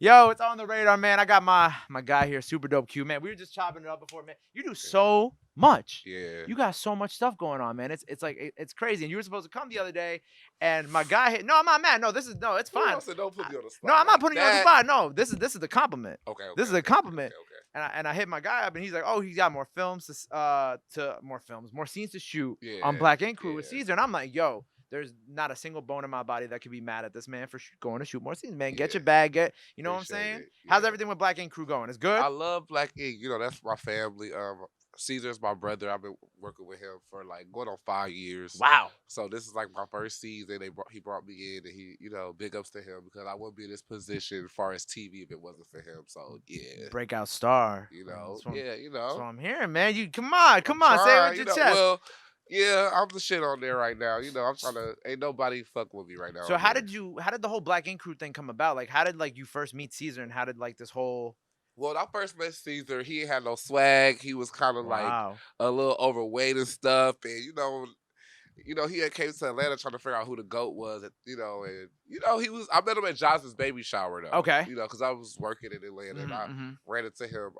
Yo, it's on the radar, man. I got my guy here, SuperDope Q, man. We were just chopping it up before, man. You do so much. Yeah. You got so much stuff going on, man. It's like it's crazy. And you were supposed to come the other day, and my guy hit. No, I'm not mad. No, it's Ooh, fine. I said, don't put me on the No, spot I'm not like putting you on the that. spot. No, this is the compliment. Okay, This okay, is a okay, okay, compliment. okay. And I hit my guy up, and he's like, "Oh, he's got more films more scenes to shoot on Yeah, Black Ink Crew with yeah, Caesar." And I'm like, "Yo, there's not a single bone in my body that could be mad at this man for going to shoot more scenes, man. Get yeah. your bag, you know what I'm Appreciate saying? it. How's Yeah. everything with Black Ink Crew going? It's good. I love Black Ink. You know, that's my family. Caesar's my brother. I've been working with him for like going on 5 years. Wow. So this is like my first season. He brought me in, and big ups to him because I wouldn't be in this position as far as TV if it wasn't for him. So yeah, Breakout star. that's That's what what I'm hearing, man. You come on, I'm say it trying. with your chest. Well, yeah, I'm the shit on there right now. I'm trying to. Ain't nobody fuck with me right now. So On how there. did the whole Black Ink Crew thing come about? Like, how did like you first meet Caesar, and how did like this whole Well, when I first met Caesar, he ain't had no swag. He was kind of like wow? a little overweight and stuff, and he had came to Atlanta trying to figure out who the GOAT was, he was. I met him at Johnson's baby shower though, Okay. because I was working in Atlanta and I Mm-hmm. ran into him.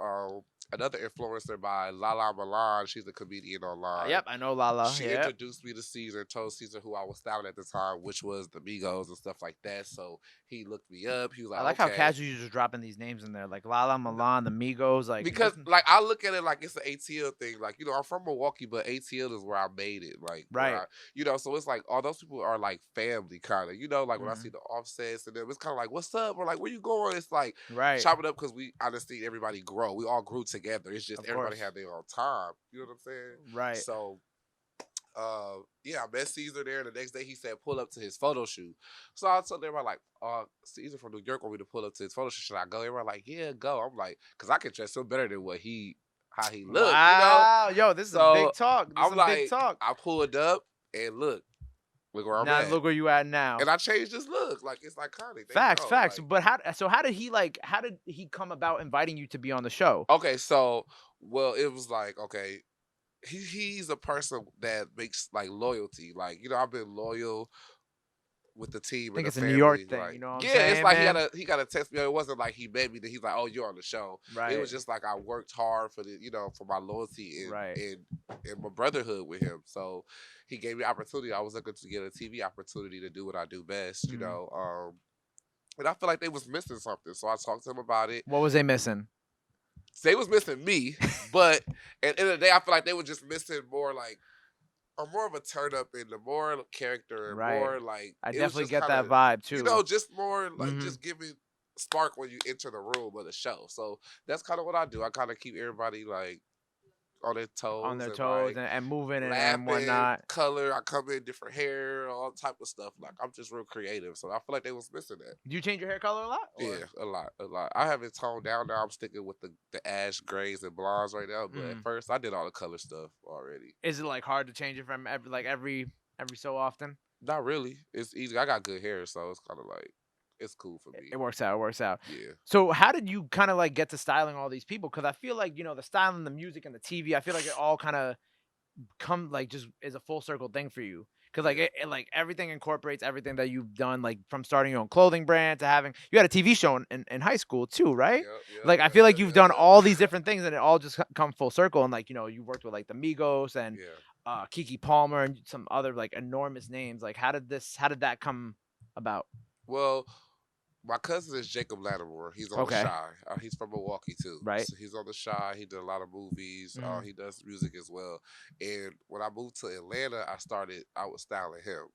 Another influencer by Lala Milan. She's a comedian online. Yep, I know Lala. She Yep. introduced me to Caesar, told Caesar who I was styling at the time, which was the Migos and stuff like that. So he looked me up. He was like, I like okay. how casual you just dropping these names in there, like Lala Milan, the Migos, like Because like I look at it like it's an ATL thing. Like, I'm from Milwaukee, but ATL is where I made it. Like right. so it's like all those people are like family kind of, like when I see the offsets and them, it's kind of like, what's up? Or like, where you going? It's like Right. chop it up because we honestly everybody grow. We all grew together. It's just everybody had their own time. You know what I'm saying? Right. So I met Caesar there. The next day he said pull up to his photo shoot. So I told everybody like, Caesar from New York want me to pull up to his photo shoot. Should I go? Everybody like, yeah, go. I'm like, cause I can dress him better than how he looked. Wow, yo, this is a big talk. This I'm is a like, big talk. I pulled up and look where I'm now at. look where you at now. And I changed his look. Like it's iconic. Facts. Like, but how did he come about inviting you to be on the show? Okay, so it was like, okay, he's a person that makes like loyalty. Like, I've been loyal with the team. I think and it's the a family. New York thing, like, you know what I'm yeah, saying, it's like man? he got to text me. It wasn't like he met me that he's like, oh, you're on the show. Right. It was just like I worked hard for for my loyalty and my brotherhood with him. So he gave me opportunity. I was looking to get a TV opportunity to do what I do best, and I feel like they was missing something. So I talked to him about it. What was they missing? They was missing me, but at the end of the day, I feel like they were just missing more like more of a turn up in the more character, Right. more like I definitely get that vibe too. Just more like just giving spark when you enter the room of the show. So that's kind of what I do. I kind of keep everybody like on their toes, and moving laughing, and whatnot. Color, I come in different hair, all type of stuff. Like I'm just real creative, so I feel like they was missing that. Do you change your hair color a lot? Or? Yeah, a lot. I haven't toned down now. I'm sticking with the ash grays and blondes right now. But at first, I did all the color stuff already. Is it like hard to change it from every so often? Not really. It's easy. I got good hair, so it's kind of like it's cool for me. It works out. Yeah. So how did you kind of like get to styling all these people? Because I feel like the styling, the music, and the TV. I feel like it all kind of come like just is a full circle thing for you. Because like it like everything incorporates everything that you've done, like from starting your own clothing brand to having you had a TV show in high school too, right? Like I feel like you've done all these different things, and it all just come full circle. And like you worked with like the Migos and Kiki Palmer and some other like enormous names. Like how did that come about? Well, my cousin is Jacob Lattimore. He's on the Shy. He's from Milwaukee too. Right. So he's on the Shy. He did a lot of movies. He does music as well. And when I moved to Atlanta, I was styling him.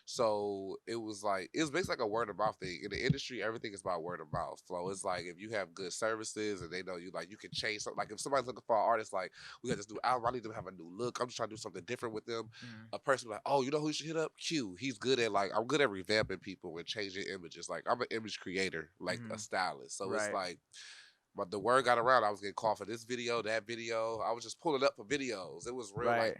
So it was basically like a word of mouth thing. In the industry, everything is about word of mouth. So it's like if you have good services and they know you, like you can change something. Like if somebody's looking for an artist, like we got this new album, I need them to have a new look. I'm just trying to do something different with them. A person like, oh, you know who you should hit up? Q. He's good at I'm good at revamping people and changing images. Like I'm an image creator, like a stylist. So it's like. But the word got around. I was getting called for this video, that video. I was just pulling up for videos. It was real like.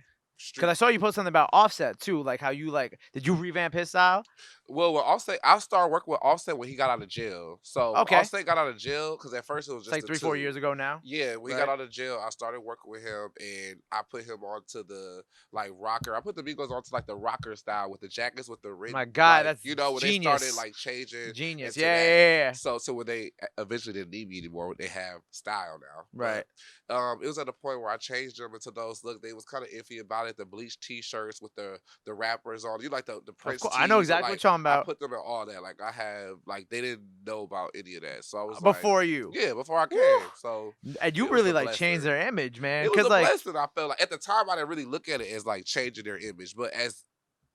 Because I saw you post something about Offset too, like how you did you revamp his style? Well, with Offset, I started working with Offset when he got out of jail. So Okay. Offset got out of jail because at first it was It's just like the 3, 4 two. years ago now, Yeah, when he got right? out of jail, I started working with him, and I put him onto the like rocker. I put the Migos onto like the rocker style with the jackets with the red, My God, like that's you know when they started genius. like changing Genius. into Yeah, yeah, that. yeah, yeah. So when they eventually didn't need me anymore, they have style now. But Right. it was at the point where I changed them into those. Look, they was kind of iffy about it. The bleached T-shirts with the rappers on. You like the Of Prince course, I know tees and exactly like what you're talking I about. put them in all that. Like I have like they didn't know about any of that. So I was like, Before you. yeah, before I Woo! came. So And you it was really a like changed blessing. their image, man. It was Cause a like, blessing. I felt like at the time I didn't really look at it as like changing their image, but as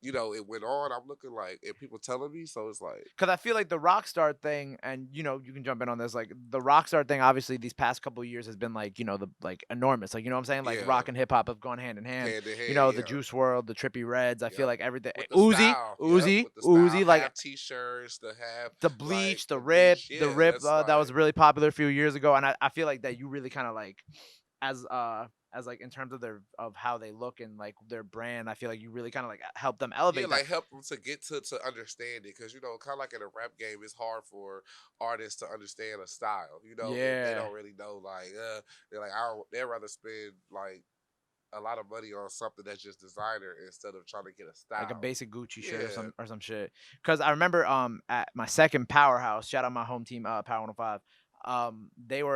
you know, it went on. I'm looking like and people telling me, so it's like cause I feel like the rock star thing, and you can jump in on this. Like the rock star thing, obviously these past couple of years has been like the like enormous. Like you know what I'm saying? Like yeah, rock and hip hop have gone hand in hand. hand in You hand, know the yeah. Juice World, the Trippy Reds. I feel Yep. like everything. With the Uzi, style. Yep. Uzi, With the style. Uzi. Like Have t-shirts to have the like bleach, the bleach. the Yeah, rip that's that was like really popular a few years ago, and I feel like that you really kind of like as like in terms of their of how they look and like their brand. I feel like you really kind of like help them yeah, elevate that. like help them to get to understand it because you know, kind of like in a rap game, it's hard for artists to understand a style. You know, if they Yeah, don't really know, like they're like, I don't. They'd rather spend like a lot of money on something that's just designer instead of trying to get a like a style. basic Gucci shirt Yeah, or some shit. Because I remember at my second powerhouse, shout out my home team Power 105.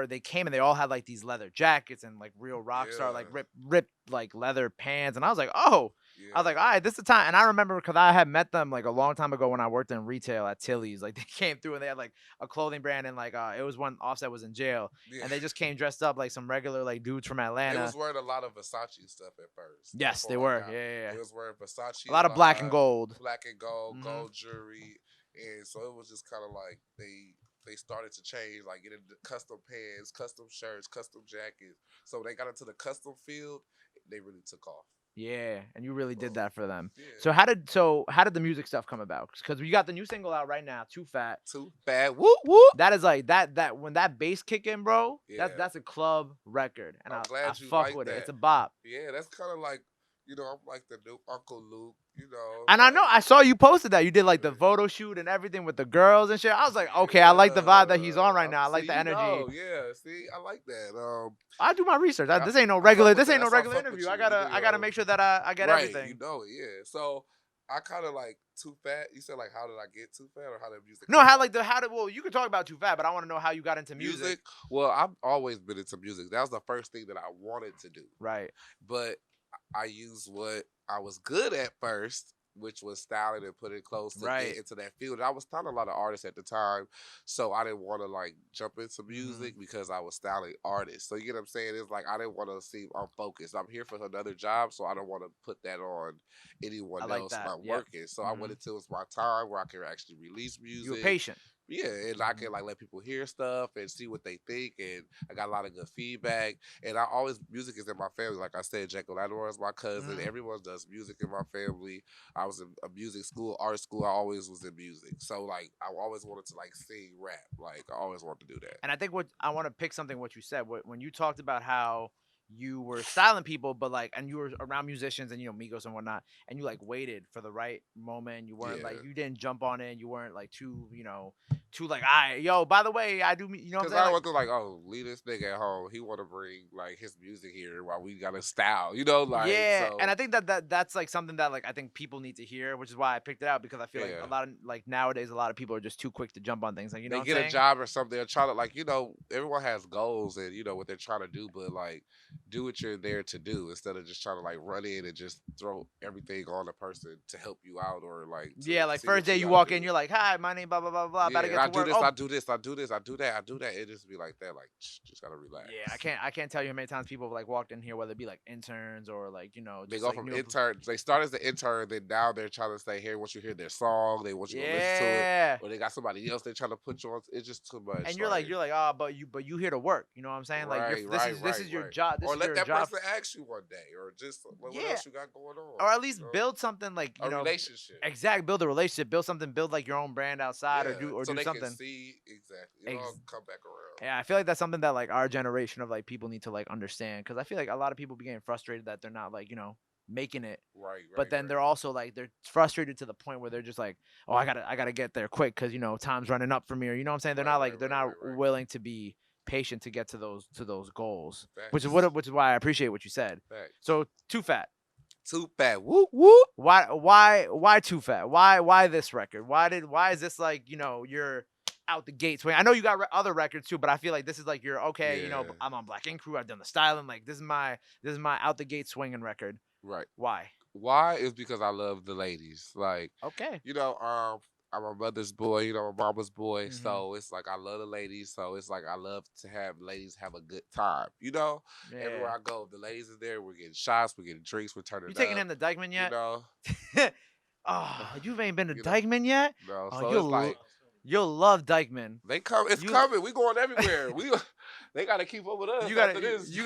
They came and they all had like these leather jackets and like real rock star like yeah, rip like leather pants, and I was like, oh, I was like, all yeah. right, this is the time. And I remember because I had met them like a long time ago when I worked in retail at Tilly's. Like they came through and they had like a clothing brand, and like it was when Offset was in jail, Yeah, and they just came dressed up like some regular like dudes from they Atlanta. was wearing a lot of Versace stuff at first Yes, they before I were. got Yeah, them. yeah, yeah. They was wearing Versace A a lot of black and lot, gold. black and gold, Hmm. gold jewelry, and so it was just kind of like they started to change, like getting the custom pants, custom shirts, custom jackets. So when they got into the custom field, they really took off. Yeah, and you really did So that for them. yeah, So how did the music stuff come about? Because we got the new single out right now, Too Fat. too bad. Whoop whoop. That is like that when that bass kick in, bro. Yeah, That's a club record, and I'm I glad you fuck like with it. It's that. a bop. Yeah, that's kind of like I'm like the new Uncle Luke. You know, And I know like I saw you posted that you did like the photo shoot and everything with the girls and shit. I was like, okay, I like the vibe that he's on yeah. right now. I See, like the energy. yeah. See, I like that. I do my research. I, This ain't no I fuck regular. with This that. ain't no That's why I regular fuck with interview. you. You do I gotta your make sure that I get right. You everything. know it, yeah. So I kind of like Too Fat. You said like, how did I get Too Fat, or how did music No, come how about? like the how did well you could talk about Too Fat, but I want to know how you got into music. Music. Well, I've always been into music. That was the first thing that I wanted to do, Right. but I used what I was good at first, which was styling and putting clothes to get Right. into that field. I was styling a lot of artists at the time, so I didn't want to like jump into Hmm. music because I was styling artists. So you get what I'm saying? It's like I didn't want to seem unfocused. I'm here for another job, so I don't want to put that on I anyone like else that. not Yep. working. So I Hmm. went into it was my time where I could actually release You were music, patient. yeah, and I Hmm. can like let people hear stuff and see what they think, and I got a lot of good feedback. And I always music is in my family. Like I said, Jack Lador is my cousin. Hmm. Everyone does music in my family. I was in a music school, art school. I always was in music, so like I always wanted to like sing, rap. Like I always wanted to do that. And I think what I want to pick something what you said when you talked about how you were styling people, but like, and you were around musicians and Migos and whatnot, and you like waited for the right moment. You weren't like Yeah. you didn't jump on it. You weren't like too like I yo. By the way, I do. You know what I'm Cause saying? I Like want to like, oh, leave this nigga at home. He want to bring like his music here while we got a style, you know, like yeah, and I so. think that's like something that like I think people need to hear, which is why I picked it out because I feel like a Yeah. lot of like nowadays a lot of people are just too quick to jump on things. Like you know They what I'm get a saying? job or something. They're trying to like, everyone has goals and what they're trying to do, but like, do what you're there to do instead of just trying to like run in and just throw everything on a person to help you out or like to Yeah, like see first what day you you got to walk in, do. you're like, hi, my name, blah blah blah blah, about to Yeah, and get I to do work. this, Oh, I do this, I do this, I do that, I do that. It just be like that, like just gotta relax. yeah, I can't tell you how many times people have like walked in here, whether it be like interns or like They just go like from new. intern. They start as the intern, then now they're trying to say, "Here, once you hear their song, they want you to listen to it." Yeah, Or they got somebody else they're trying to put you on. It's just too much. and Like, you're like, ah, but you here to work. You know what I'm saying? Like right, this right, is right, your right. job. This Or is let your that job. person ask you one day, or just like, what Yeah, else you got going on? or at You least know, build something like a relationship. exact build a relationship, build something, build like your own brand outside or Yeah, do so they can something. see exactly. It all Ex- come back around. yeah, I feel like that's something that like our generation of like people need to like understand because I feel like a lot of people be getting frustrated that they're not like making it. Right, But right, then right. they're also like they're frustrated to the point where they're just like, oh, I gotta get there quick because time's running up for me, or you know what I'm saying. They're Right, not right, like they're right, not right, right. willing to be patient to get to those goals, which is Facts. which is why I appreciate what you said. Facts. So too fat. Too fat. Whoop whoop. Why too fat? Why this record? Why is this like you're out the gate swing? I know you got other records too, but I feel like this is like you're okay. Yeah. I'm on Black Ink Crew. I've done the styling. Like this is my out the gate swinging record. Right. Why? Why is because I love the ladies. Like, Okay. I'm a mother's boy, my mama's boy. Hmm. So it's like I love the ladies. So it's like I love to have ladies have a good time. Everywhere Yeah. I go, the ladies are there. We're getting shots, we're getting drinks, we're You turning taking up. him to Dykeman You yet? know, Oh, you ain't been to you know, Dykeman yet? Oh, So it's like you'll love Dykeman. they come. It's You coming. We going everywhere. They got to keep up with us you after gotta this. you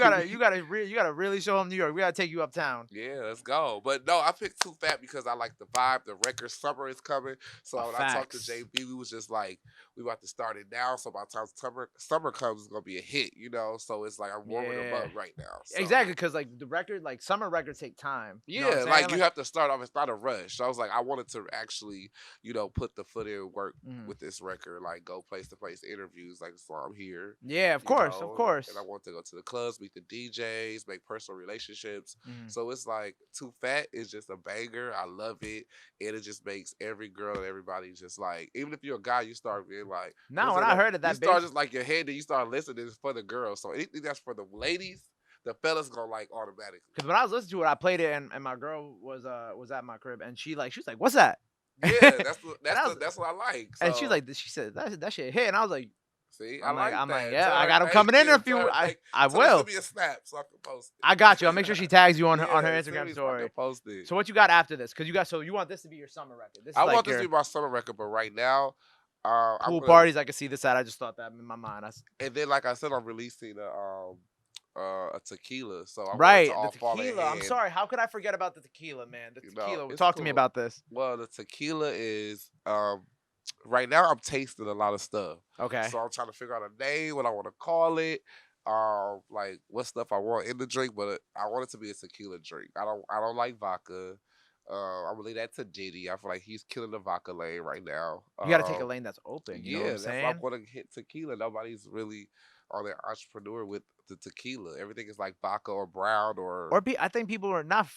gotta really show him New York. We gotta take you uptown. Yeah, let's go. But no, I picked Too Fat because I like the vibe. The record summer is coming. So when I talked to Facts. JB, we was just like, we about to start it now. So by the time summer comes, it's gonna be a hit. So it's like I'm warming them Yeah. up right now. So. Exactly, because like the record, like summer records take time. You know what Yeah, I'm like saying? you have to start off. It's not a rush. So I was like, I wanted to actually, put the foot in work Mhm. with this record, like go place to place interviews. Like, so I'm here. Yeah, of course, of course. And I want to go to the clubs, meet the DJs, make personal relationships. Mhm. So it's like Too Fat is just a banger. I love it. And it just makes every girl and everybody just like, even if you're a guy, you start being like, Now, when I heard it, you that start bass, just like your head and you start listening for the girls. So anything that's for the ladies, the fellas gonna like automatically. because when I was listening to it, I played it, and my girl was at my crib, and she was like, "What's that?" Yeah, that's what I like. And she's So like, she said that shit hit, and I was like, see, I like I'm like, that. yeah, Tell I her got him thank coming in you. a few. Tell her I tell her will. send me a snap so I can post it. I got you. I'll make sure she tags you on her Yeah, send Instagram me so I can story. post it. So what you got after this? Because you want this to be your summer record. This is I like want this your to be my summer record, but right now, I'm pool gonna. parties. I can see this at. I just thought that in my mind. And then, like I said, I'm releasing a tequila, so I want it to Right, the all fall in tequila. I'm hand. sorry. How could I forget about the tequila, man? The tequila. It's Talk to me cool. about this. Well, the tequila is right now I'm tasting a lot of stuff. Okay. So I'm trying to figure out a name, what I want to call it, like what stuff I want in the drink, but I want it to be a tequila drink. I don't like vodka. I'm gonna leave that to Diddy. I feel like he's killing the vodka lane right now. You got to take a lane that's open. You know what I'm That's why saying? I'm gonna hit tequila. Nobody's really on their entrepreneur with the tequila. Everything is like vodka or brown or I think people are not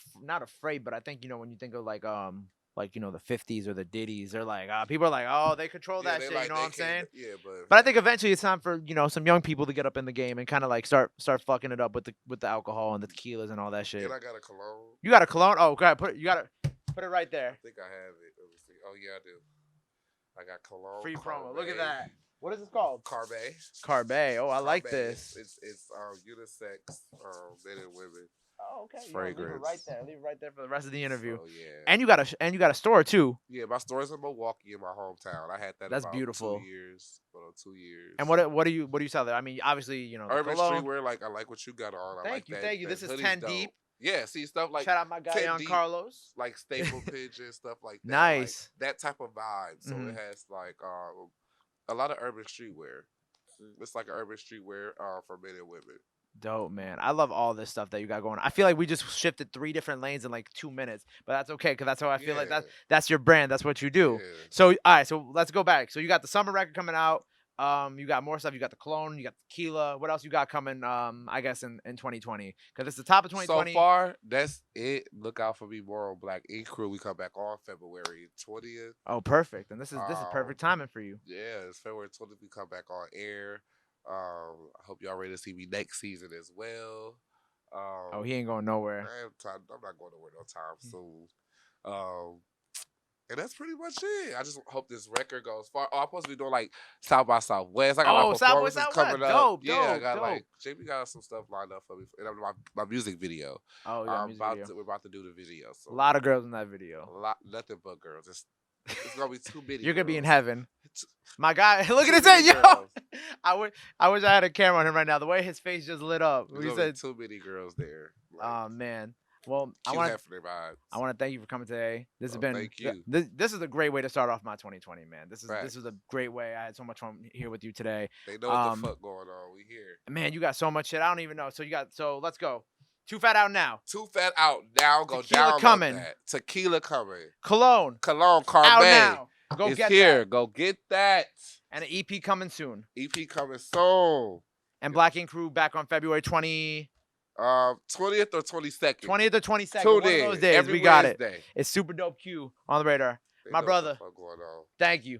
afraid, but I think when you think of like the 50s or the Diddies, they're like people are like, oh, they control that shit. like You know they what I'm can't. saying? Yeah, But I think eventually it's time for some young people to get up in the game and kind of like start fucking it up with the alcohol and the tequilas and all that shit. And I got a cologne. You got a cologne? Oh, God, you gotta put it right there. I think I have it. Let me see. Oh yeah, I do. I got cologne. Free promo. Carbe. Look at that. What is this called? Carbe. Carbe. Oh, I like Carbe. this. It's unisex, men and women. Oh, okay. Fragrance. Leave it right there. Leave it right there for the rest of the interview. Oh yeah. And you got a store too. Yeah, my store's in Milwaukee, in my hometown. I had that. That's about beautiful. 2 years. 2 years. And what do you sell there? I mean, obviously, the Urban cologne. streetwear. Like I like what you got on. Thank you. That This is hoodie's 10 dope. deep. Yeah, see stuff like Shout out my guy 10 on deep, Carlos. like staple pigeon stuff like that. Nice. Like, that type of vibe. So it has like a lot of urban streetwear. It's like an urban streetwear for men and women. Dope, man. I love all this stuff that you got going on. I feel like we just shifted 3 different lanes in like 2 minutes, but that's okay because that's how I feel like that's your brand. That's what you do. Yeah. So, all right. So let's go back. So you got the summer record coming out. You got more stuff. You got the cologne. You got tequila. What else you got coming? I guess in 2020 because it's the top of 2020. So far, that's it. Look out for me more on Black Ink Crew. We come back on February 20th. Oh, perfect. And this is perfect timing for you. Yeah, it's February 20th. We come back on air. I hope y'all ready to see me next season as well. Oh, he ain't going nowhere. I'm not going nowhere no time soon. And that's pretty much it. I just hope this record goes far. Oh, I'm supposed to be doing like South by Southwest. I got my performances coming up. I got like JP got some stuff lined up for me. And my music video. Oh, yeah, we're about to do the video. So a lot of girls in that video. Nothing but girls. It's gonna be too many. You're gonna be in heaven. My guy, look at his head, yo. I wish I had a camera on him right now. The way his face just lit up. He said too many girls there. Oh man. Well, I want to thank you for coming today. This has been thank you. This is a great way to start off my 2020, man. This is a great way. I had so much fun here with you today. They know what the fuck going on. We here. Man, you got so much shit. I don't even know. So let's go. Too Fat out now. Too Fat out now. Go Tequila download coming. that. Tequila coming. Cologne Cologne out Carme. now. Go It's get here. that. Go get that. And an EP coming soon. EP coming soon. And Black Ink Crew back on February 20th 20th or 22nd. 20th or 22nd. Tune One of in those days. every We got Wednesday. it. It's SuperDope Q on the radar. They My know what brother. the fuck going on. Thank you.